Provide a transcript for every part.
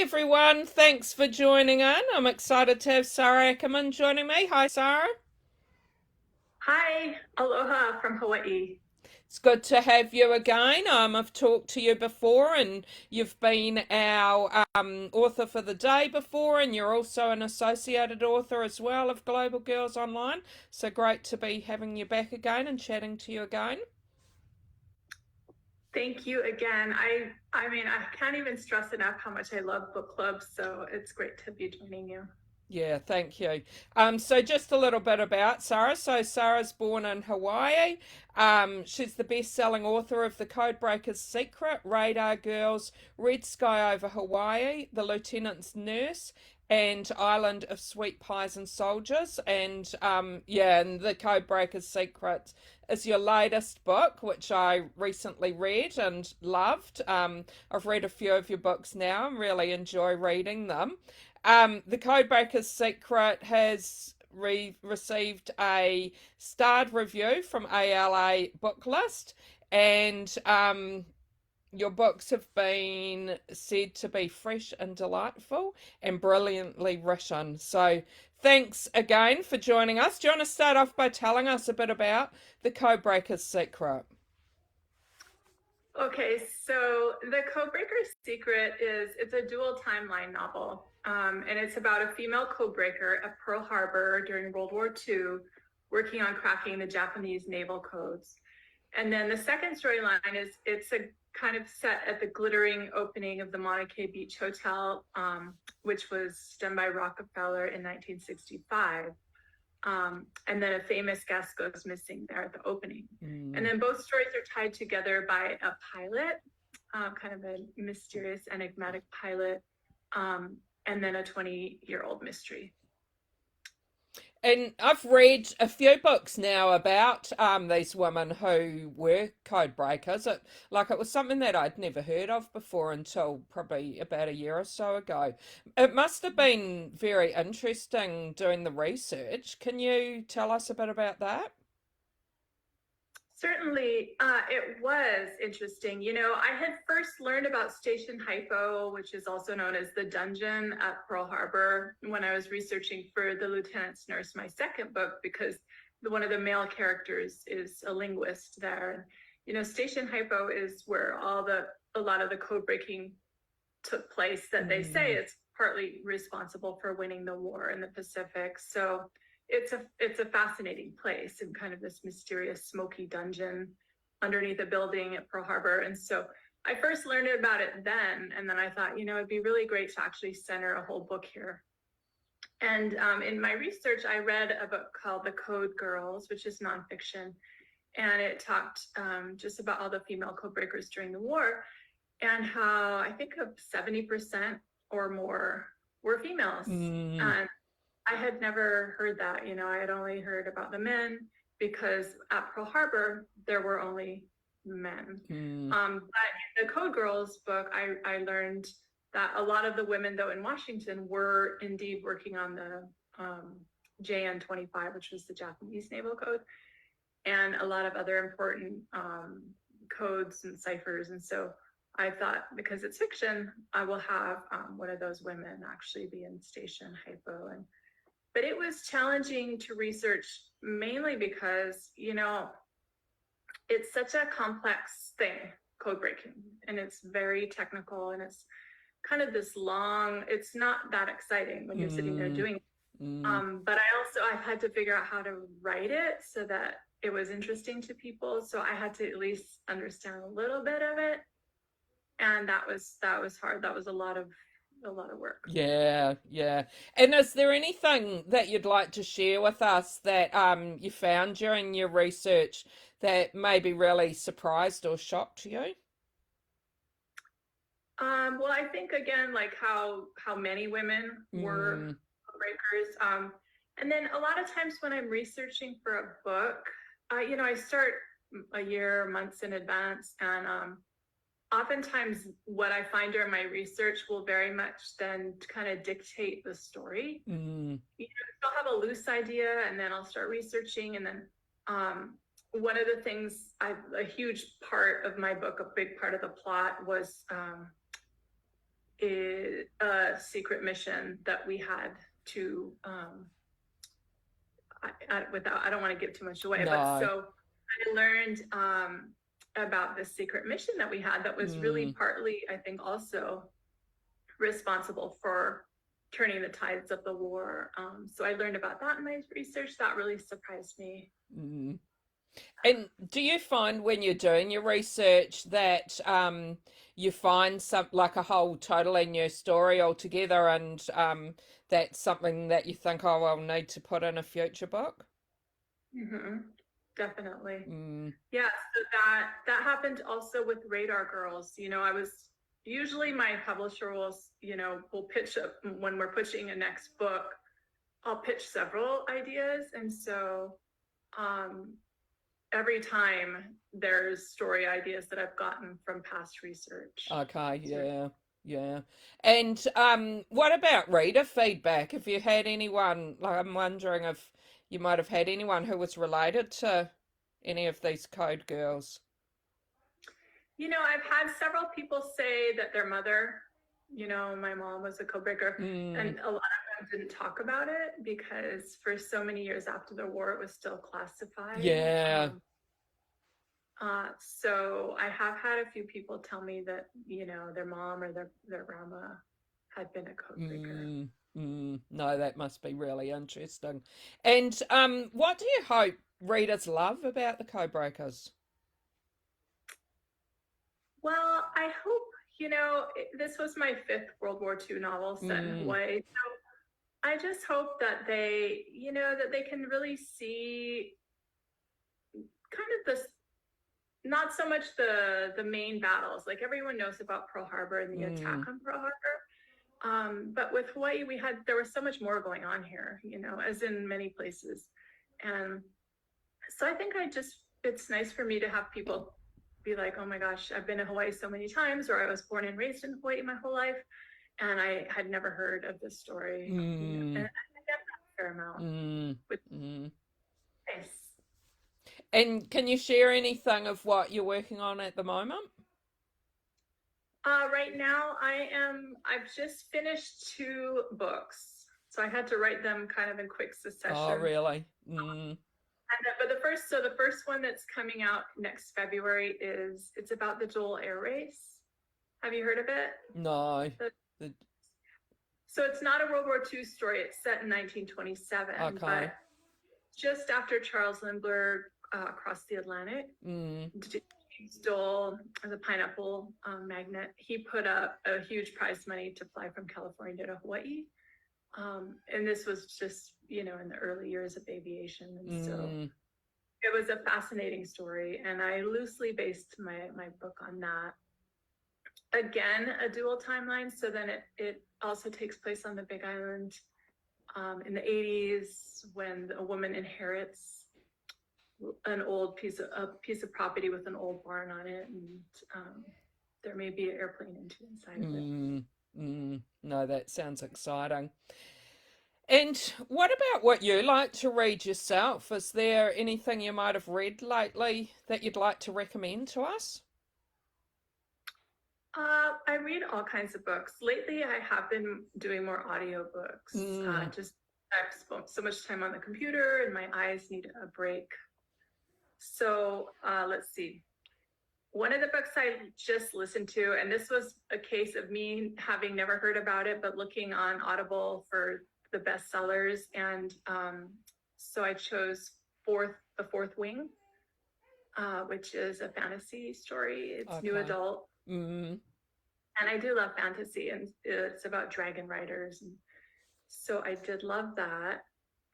everyone, thanks for joining in. I'm excited to have Sara Ackerman joining me. Hi, Sara. Hi, aloha from Hawaii. It's good to have you again. I've talked to you before, and you've been our author for the day before, and you're also an associated author as well of Global Girls Online. So great to be having you back again and chatting to you again. Thank you again. I mean, I can't even stress enough how much I love book clubs, so it's great to be joining you. Yeah, thank you. So just a little bit about Sara. So Sara's born in Hawaii. She's the best-selling author of The Codebreaker's Secret, Radar Girls, Red Sky Over Hawaii, The Lieutenant's Nurse, and Island of Sweet Pies and Soldiers. And The Codebreaker's Secret is your latest book, which I recently read and loved. I've read a few of your books now and really enjoy reading them. The Codebreaker's Secret has received a starred review from ALA Booklist, and your books have been said to be fresh and delightful and brilliantly written. So, thanks again for joining us. Do you want to start off by telling us a bit about The Codebreaker's Secret? Okay, so The Codebreaker's Secret it's a dual timeline novel, and it's about a female codebreaker at Pearl Harbor during World War II, working on cracking the Japanese naval codes. And then the second storyline is it's a kind of set at the glittering opening of the Mauna Kea Beach Hotel, which was done by Rockefeller in 1965. And then a famous guest goes missing there at the opening. And then both stories are tied together by a pilot, kind of a mysterious, enigmatic pilot, and then a 20-year-old mystery. And I've read a few books now about these women who were code breakers. It was something that I'd never heard of before until probably about a year or so ago. It must have been very interesting doing the research. Can you tell us a bit about that? Certainly, it was interesting. You know, I had first learned about Station Hypo, which is also known as the dungeon at Pearl Harbor, when I was researching for The Lieutenant's Nurse, my second book, because one of the male characters is a linguist there. You know, Station Hypo is where a lot of the code breaking took place that they say it's partly responsible for winning the war in the Pacific. So it's a fascinating place and kind of this mysterious smoky dungeon underneath a building at Pearl Harbor. And so I first learned about it then, and then I thought, you know, it'd be really great to actually center a whole book here. And in my research, I read a book called The Code Girls, which is nonfiction, and it talked just about all the female code breakers during the war and how I think of 70% or more were females. And I had never heard that. You know, I had only heard about the men because at Pearl Harbor, there were only men. But in the Code Girls book, I learned that a lot of the women, though, in Washington were indeed working on the JN-25, which was the Japanese Naval Code, and a lot of other important codes and ciphers. And so I thought, because it's fiction, I will have one of those women actually be in Station Hypo. But it was challenging to research, mainly because, you know, it's such a complex thing, code breaking, and it's very technical, and it's kind of this long, it's not that exciting when you're sitting there doing it. But I had to figure out how to write it so that it was interesting to people. So I had to at least understand a little bit of it. And that was hard. That was a lot of work. Yeah, yeah. And is there anything that you'd like to share with us that you found during your research that maybe really surprised or shocked you? Well, I think again, like how many women were breakers. And then a lot of times when I'm researching for a book, you know, I start a year, months in advance, and oftentimes what I find during my research will very much then kind of dictate the story. You know, I'll have a loose idea, and then I'll start researching, and then one of the things, a huge part of my book, a big part of the plot was a secret mission that we had to I don't want to give too much away, but No. so I learned about this secret mission that we had that was really partly, I think, also responsible for turning the tides of the war. So I learned about that in my research. That really surprised me. Mm. And do you find when you're doing your research that you find some like a whole totally new story altogether, and that's something that you think, oh, I'll need to put in a future book? Mm-hmm. Definitely. Mm. Yeah, so that happened also with Radar Girls. I was usually my publisher will pitch up when we're pushing a next book. I'll pitch several ideas, and so um, every time there's story ideas that I've gotten from past research. Okay, yeah, yeah. And what about reader feedback? Have you had anyone, like I'm wondering if you might have had anyone who was related to any of these code girls? I've had several people say that their mother, my mom was a codebreaker, Mm, and a lot of them didn't talk about it because for so many years after the war, it was still classified. yeah. So I have had a few people tell me that, their mom or their grandma had been a codebreaker. No, that must be really interesting. And what do you hope readers love about the Codebreakers? Well, I hope, this was my fifth World War II novel set in Mm, Hawaii. I just hope that they can really see kind of this, not so much the main battles. Like everyone knows about Pearl Harbor and the attack mm, on Pearl Harbor. But with Hawaii, there was so much more going on here, as in many places. And so I think it's nice for me to have people be like, oh my gosh, I've been to Hawaii so many times, or I was born and raised in Hawaii my whole life, and I had never heard of this story. And mm, I get that a fair amount, mm, which mm. is nice. And can you share anything of what you're working on at the moment? Right now, I've just finished two books. So I had to write them kind of in quick Oh, succession. really? Mm, But the first one that's coming out next February it's about the Joel Air Race. Have you heard of it? no. The, The, so it's not a World War II story. It's set in 1927, okay. but just after Charles Lindbergh crossed the Atlantic, Mm, James Dole, the pineapple magnate, he put up a huge prize money to fly from California to Hawaii. And this was just, in the early years of aviation. And so mm, it was a fascinating story. And I loosely based my book on that. Again, a dual timeline. So then it also takes place on the Big Island in the 80s when a woman inherits an old piece of property with an old barn on it, and there may be an airplane inside of it. no, that sounds exciting. And what about what you like to read yourself? Is there anything you might have read lately that you'd like to recommend to us? I read all kinds of books. Lately, I have been doing more audiobooks. Mm, Just I've spent so much time on the computer and my eyes need a break. So let's see. One of the books I just listened to, and this was a case of me having never heard about it, but looking on Audible for the bestsellers. And so I chose The Fourth Wing, which is a fantasy story. It's new okay. adult. Mm, And I do love fantasy, and it's about dragon riders. And so I did love that.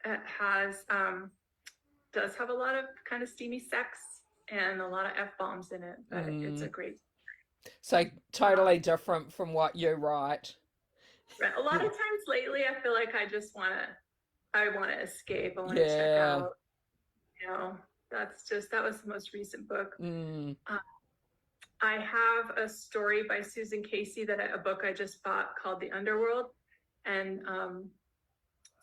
It does have a lot of kind of steamy sex and a lot of F-bombs in it, but it's a mm. great. So Uh, totally different from what you write. a lot of times lately, I feel like I want to escape. I want to check Yeah. out. You know, that was the most recent book. Mm, Uh, I have a story by Susan Casey a book I just bought called The Underworld, and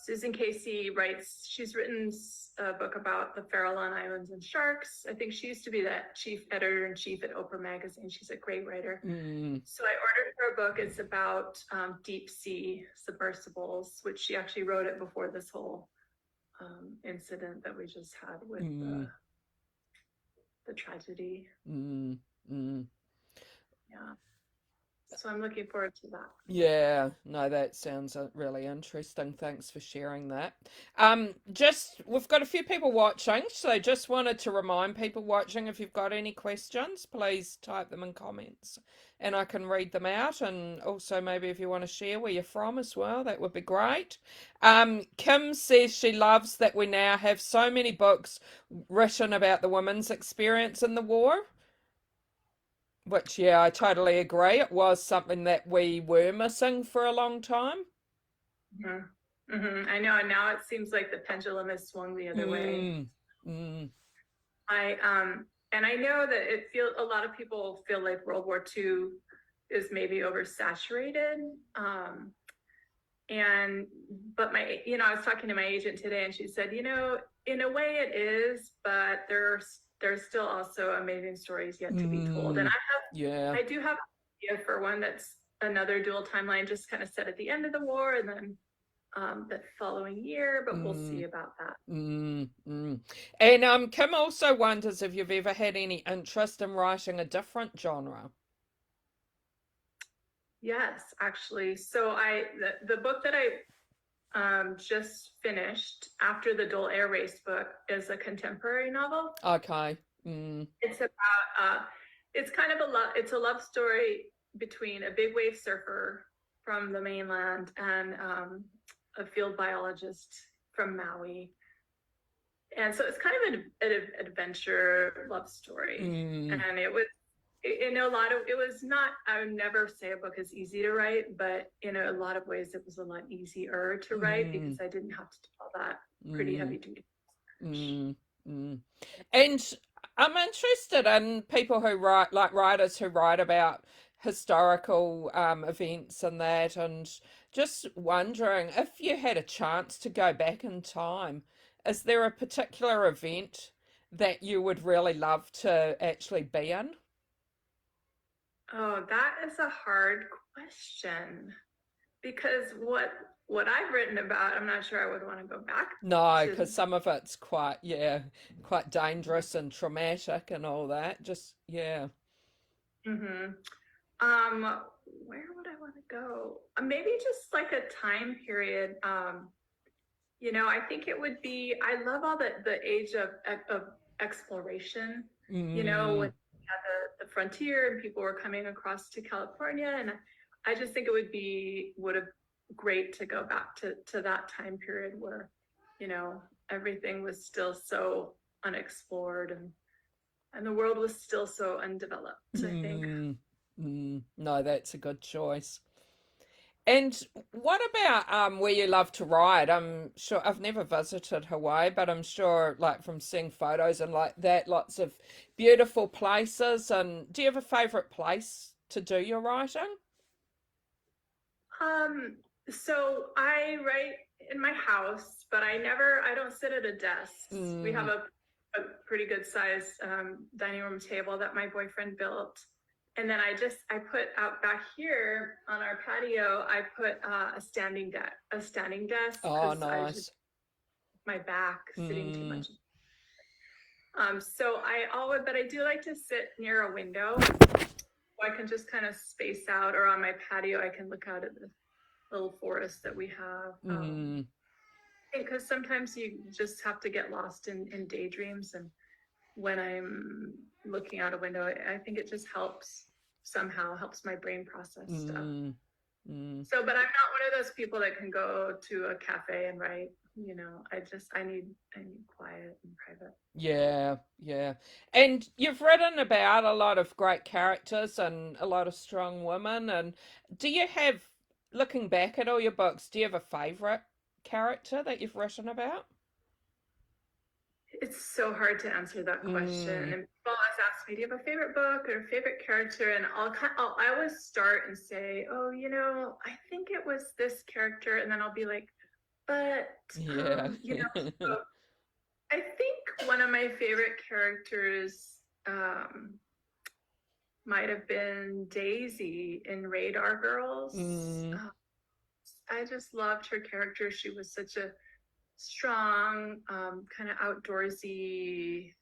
Susan Casey writes, she's written a book about the Farallon Islands and sharks. I think she used to be the chief editor-in-chief at Oprah Magazine. She's a great writer. So I ordered her book. It's about deep sea submersibles, which she actually wrote it before this whole incident that we just had with the tragedy. Yeah. So I'm looking forward to that. Yeah, no, that sounds really interesting. Thanks for sharing that. We've got a few people watching, so just wanted to remind people watching, if you've got any questions, please type them in comments and I can read them out. And also maybe if you want to share where you're from as well, that would be great. Kim says she loves that we now have so many books written about the women's experience in the war. Which, yeah, I totally agree. It was something that we were missing for a long time. I know, and now it seems like the pendulum has swung the other way. And I know that a lot of people feel like World War II is maybe oversaturated. But I was talking to my agent today, and she said, in a way it is, but there's still also amazing stories yet to be told. And I do have an idea for one that's another dual timeline, just kind of set at the end of the war and then the following year, but we'll see about that. And Kim also wonders if you've ever had any interest in writing a different genre. Yes, actually. So the book that I just finished after the Dole Air Race book is a contemporary novel. Okay. It's about it's kind of it's a love story between a big wave surfer from the mainland and a field biologist from Maui. And so it's kind of an adventure love story. And it was, it was not, I would never say a book is easy to write, but in a lot of ways it was a lot easier to write because I didn't have to do all that pretty heavy duty. And I'm interested in people who write, like writers who write about historical events and that, and just wondering if you had a chance to go back in time, is there a particular event that you would really love to actually be in? Oh, that is a hard question because what I've written about, I'm not sure I would want to go back. No, because some of it's quite dangerous and traumatic and all that. Just, yeah. Where would I want to go? Maybe just like a time period. I think it would be, I love all the age of exploration, when we had the frontier and people were coming across to California. And I just think it would have great to go back to that time period where, everything was still so unexplored and the world was still so undeveloped, I think. No, that's a good choice. And what about where you love to ride? I'm sure I've never visited Hawaii, but I'm sure, like from seeing photos and like that, lots of beautiful places. And do you have a favorite place to do your writing? So I write in my house, but I don't sit at a desk. We have a pretty good size dining room table that my boyfriend built. And then I put out back here on our patio, I put a standing desk. Oh, nice. My back sitting too much. But I do like to sit near a window so I can just kind of space out, or on my patio, I can look out at the little forest that we have. Because sometimes you just have to get lost in daydreams. And when I'm looking out a window, I think it just helps my brain process stuff. So, but I'm not one of those people that can go to a cafe and write. I need quiet and private. Yeah, yeah. And you've written about a lot of great characters and a lot of strong women. And do you have, looking back at all your books, do you have a favorite character that you've written about? It's so hard to answer that question. And people always ask me, do you have a favorite book or a favorite character? And I always start and say, oh, I think it was this character. And then I'll be like, But Yeah. so I think one of my favorite characters might have been Daisy in Radar Girls. Mm, I just loved her character. She was such a strong, kind of outdoorsy,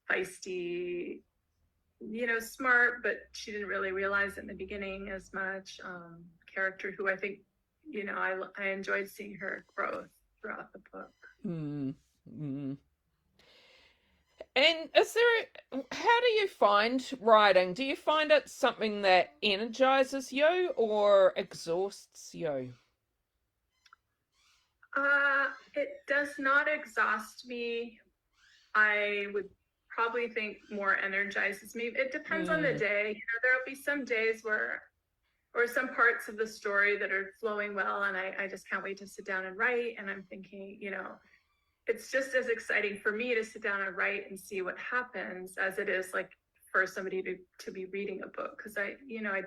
feisty, smart, but she didn't really realize it in the beginning as much. Character who I think, I enjoyed seeing her growth throughout the book. mm, mm. And how do you find writing? Do you find it something that energizes you or exhausts you? It does not exhaust me. I would probably think more energizes me. It depends on the Mm, day. There'll be some days or some parts of the story that are flowing well, and I just can't wait to sit down and write. And I'm thinking, it's just as exciting for me to sit down and write and see what happens as it is like for somebody to be reading a book, because I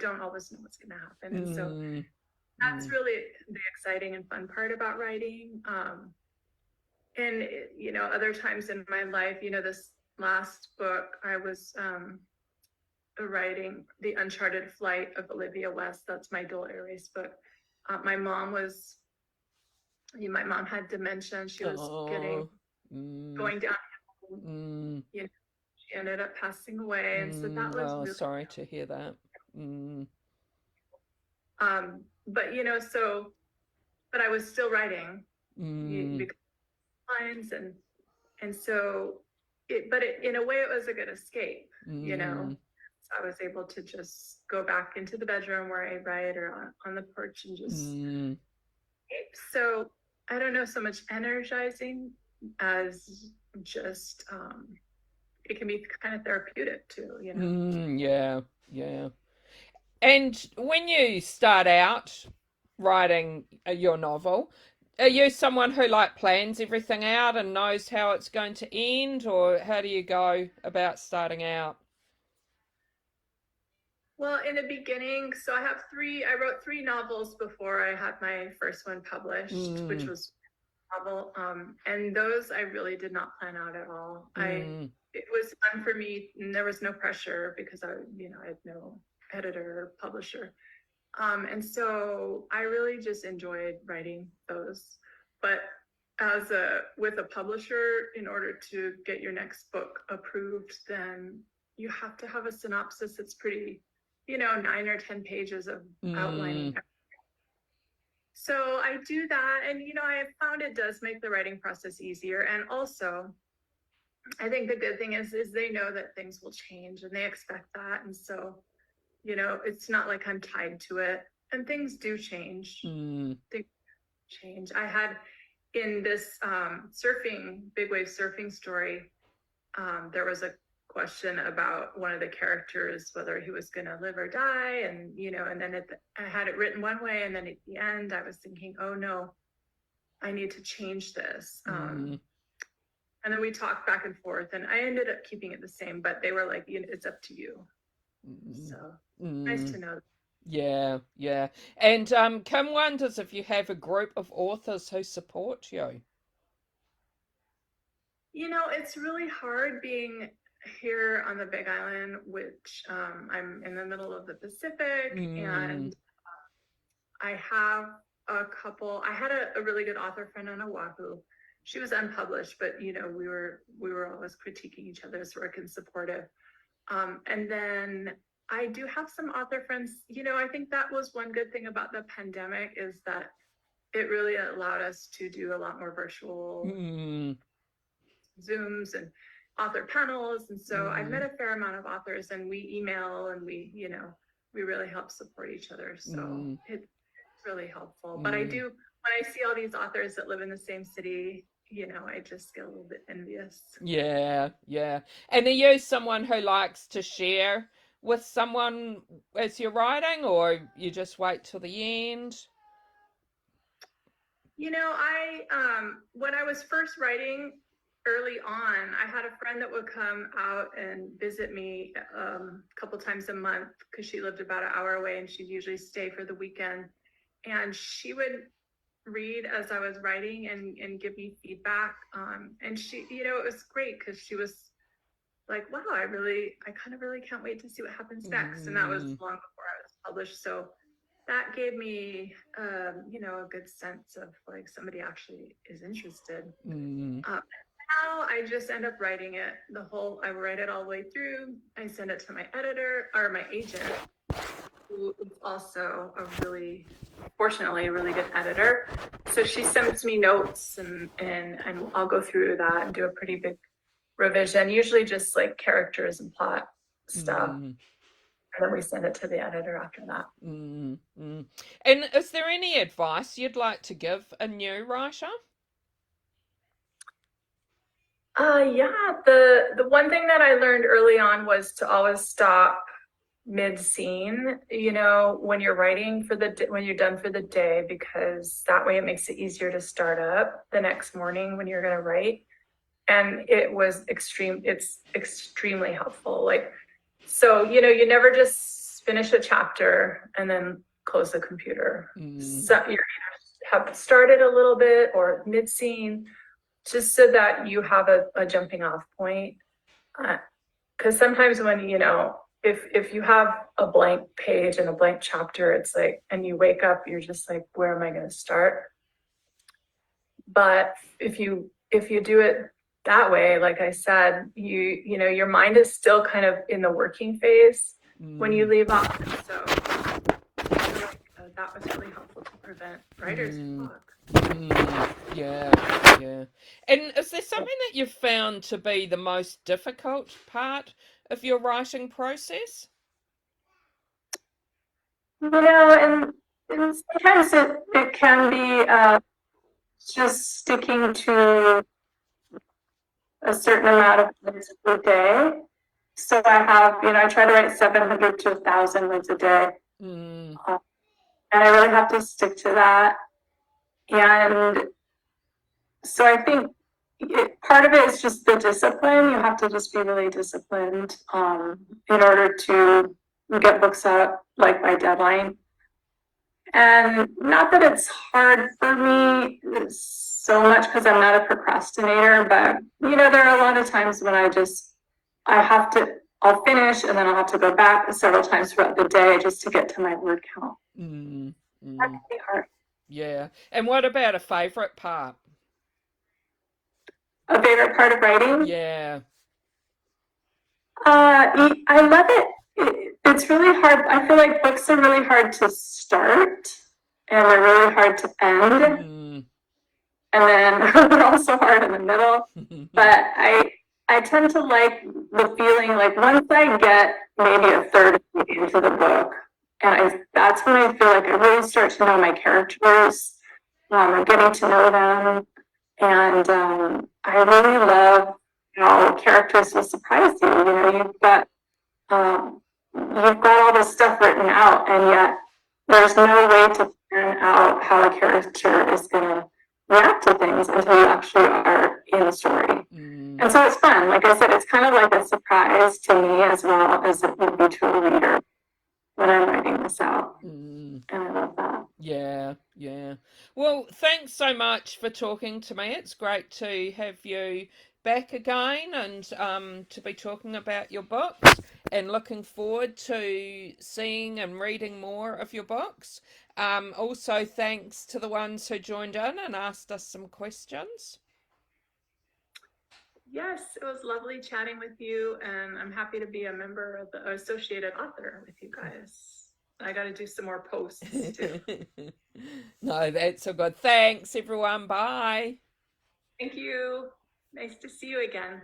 don't always know what's going to happen. And so mm, that's mm. really the exciting and fun part about writing. And other times in my life, this last book I was writing, The Uncharted Flight of Olivia West. That's my dual erase book. My mom had dementia, and she was Oh, mm, going down. mm, You know, she ended up passing away, and so that was oh, really. sorry to hear that. Mm, But but I was still writing mm, because lines and so in a way it was a good escape. mm, So I was able to just go back into the bedroom where I write or on the porch and just mm, so I don't know, so much energizing as just it can be kind of therapeutic too. yeah, yeah. And when you start out writing your novel, are you someone who like plans everything out and knows how it's going to end, or how do you go about starting out? Well, in the beginning, so I wrote three novels before I had my first one published, which Mm, was a novel. And those I really did not plan out at all. mm, It was fun for me, and there was no pressure because I had no editor or publisher. And so I really just enjoyed writing those. But with a publisher, in order to get your next book approved, then you have to have a synopsis that's pretty, 9 or 10 pages of outlining. mm, So I do that, and I found it does make the writing process easier. And also, I think the good thing is they know that things will change, and they expect that. And so, it's not like I'm tied to it. And things do change. mm. Things change. I had in this big wave surfing story, there was a question about one of the characters, whether he was going to live or die. And, and then I had it written one way. And then at the end, I was thinking, oh no, I need to change this. Mm, And then we talked back and forth, and I ended up keeping it the same, but they were like, it's up to you. mm, So nice mm. to know. Yeah, yeah. And Kim wonders if you have a group of authors who support you. It's really hard being here on the Big Island, which I'm in the middle of the Pacific, Mm, and I have I had a really good author friend on Oahu. She was unpublished, but we were always critiquing each other's work and supportive. And then I do have some author friends. I think that was one good thing about the pandemic, is that it really allowed us to do a lot more virtual mm, Zooms and author panels. And so I've met mm, a fair amount of authors, and we email, and we really help support each other. So mm, it's really helpful. But mm. when I see all these authors that live in the same city, I just get a little bit envious. Yeah, yeah. And are you someone who likes to share with someone as you're writing, or you just wait till the end? When I was first writing early on, I had a friend that would come out and visit me a couple times a month, because she lived about an hour away, and she'd usually stay for the weekend. And she would read as I was writing and give me feedback. And she, it was great because she was like, wow, I kind of really can't wait to see what happens next. And that was Mm, long before I was published. So that gave me, a good sense of like somebody actually is interested. mm, Now I just end up writing it I write it all the way through. I send it to my editor or my agent, who is also fortunately, a really good editor. So she sends me notes and I'll go through that and do a pretty big revision, usually just like characters and plot stuff. mm, And then we send it to the editor after that. mm, mm. And is there any advice you'd like to give a new writer? Yeah, the one thing that I learned early on was to always stop mid-scene, when you're writing when you're done for the day, because that way it makes it easier to start up the next morning when you're going to write. And it's extremely helpful. Like, so, you never just finish a chapter and then close the computer. Mm, So you have started a little bit or mid-scene, just so that you have a jumping off point. Because sometimes when, if you have a blank page and a blank chapter, it's like, and you wake up, you're just like, where am I going to start? But if you do it that way, like I said, your mind is still kind of in the working phase when you mm, leave off. So I feel like that was really helpful to prevent writer's mm, block. yeah, yeah. And is there something that you've found to be the most difficult part of your writing process? And sometimes it can be just sticking to a certain amount of words per day. So I try to write 700 to 1,000 words a day. Mm, Uh, and I really have to stick to that. And so I think part of it is just the discipline. You have to just be really disciplined in order to get books out like by deadline. And not that it's hard for me so much because I'm not a procrastinator, but there are a lot of times when I'll finish and then I'll have to go back several times throughout the day just to get to my word count. mm, That mm, can be hard. yeah. And what about a favorite part? A favorite part of writing? Yeah. I love it. It's really hard. I feel like books are really hard to start and they're really hard to end. Mm. And then they're also hard in the middle. But I tend to like the feeling like once I get maybe a third into the book, and that's when I feel like I really start to know my characters. I'm getting to know them, and I really love how characters will surprise you. You've got all this stuff written out, and yet there's no way to plan out how a character is going to react to things until you actually are in the story. Mm, And so it's fun. Like I said, it's kind of like a surprise to me as well as it would be to a reader when I'm writing this out. mm. And I love that. Yeah, yeah. Well, thanks so much for talking to me. It's great to have you back again and to be talking about your books and looking forward to seeing and reading more of your books. Also, thanks to the ones who joined in and asked us some questions. Yes, it was lovely chatting with you, and I'm happy to be a member of the associated author with you guys. I got to do some more posts too. No, that's all good. Thanks, everyone. Bye. Thank you. Nice to see you again.